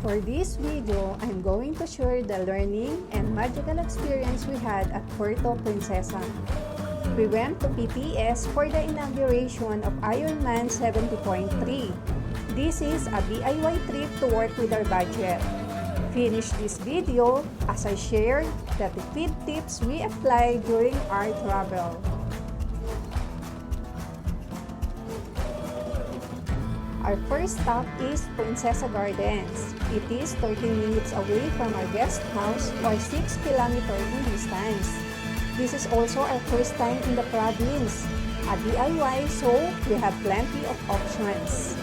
For this video, I'm going to share the learning and magical experience we had at Puerto, Prinsesa. We went to PTS for the inauguration of Ironman 70.3. This is a DIY trip to work with our budget. Finish this video as I share the tipid tips we applied during our travel. Our first stop is Prinsesa Gardens. It is 13 minutes away from our guest house or 6 kilometers in distance. This is also our first time in the province, a DIY, so we have plenty of options.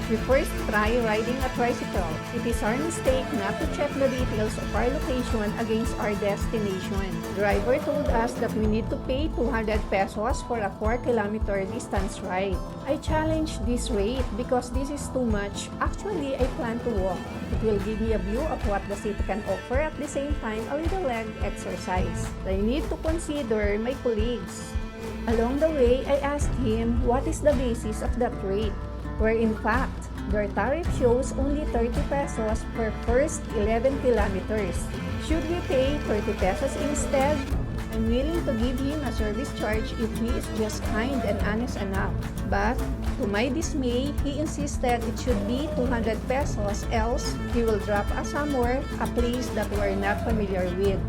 We first try riding a tricycle. It is our mistake not to check the details of our location against our destination. The driver told us that we need to pay 200 pesos for a 4-kilometer distance ride. I challenged this rate because this is too much. Actually, I plan to walk. It will give me a view of what the city can offer, at the same time a little leg exercise. I need to consider my colleagues. Along the way, I asked him what is the basis of that rate, where in fact, their tariff shows only 30 pesos per first 11 kilometers. Should we pay 30 pesos instead? I'm willing to give him a service charge if he is just kind and honest enough. But, to my dismay, he insisted it should be 200 pesos, else he will drop us somewhere, a place that we're not familiar with.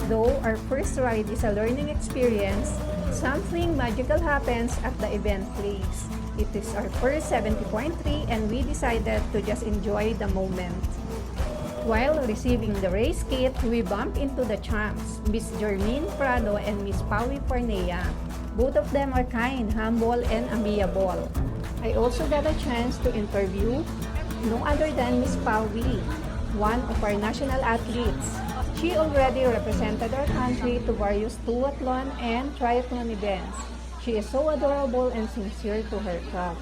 Though our first ride is a learning experience, something magical happens at the event place. It is our first 70.3 and we decided to just enjoy the moment. While receiving the race kit, we bumped into the champs, Miss Jermaine Prado and Miss Pawi Fornea. Both of them are kind, humble, and amiable. I also got a chance to interview no other than Miss Pawi, one of our national athletes. She already represented our country to various duathlon and triathlon events. She is so adorable and sincere to her craft.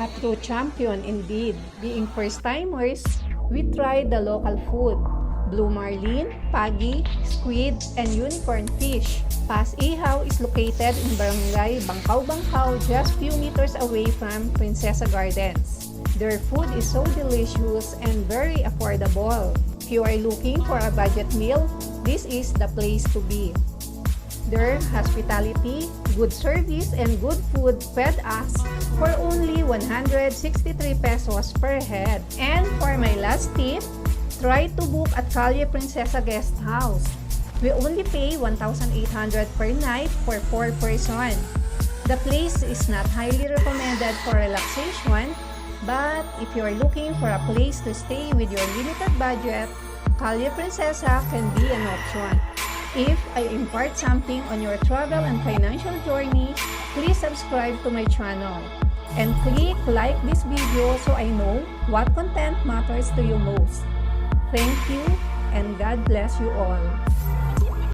A true champion indeed. Being first-timers, we tried the local food: blue marlin, pagi, squid, and unicorn fish. Pas Ihaw is located in Barangay Bangkaw, just few meters away from Prinsesa Gardens. Their food is so delicious and very affordable. If you are looking for a budget meal, this is the place to be. Their hospitality, good service, and good food fed us for only 163 pesos per head. And for my last tip, try to book at Calle Prinsesa Guest House. We only pay 1,800 per night for 4 person. The place is not highly recommended for relaxation, but if you are looking for a place to stay with your limited budget, Calle Prinsesa can be an option. If I impart something on your travel and financial journey, please subscribe to my channel and click like this video so I know what content matters to you most. Thank you and God bless you all.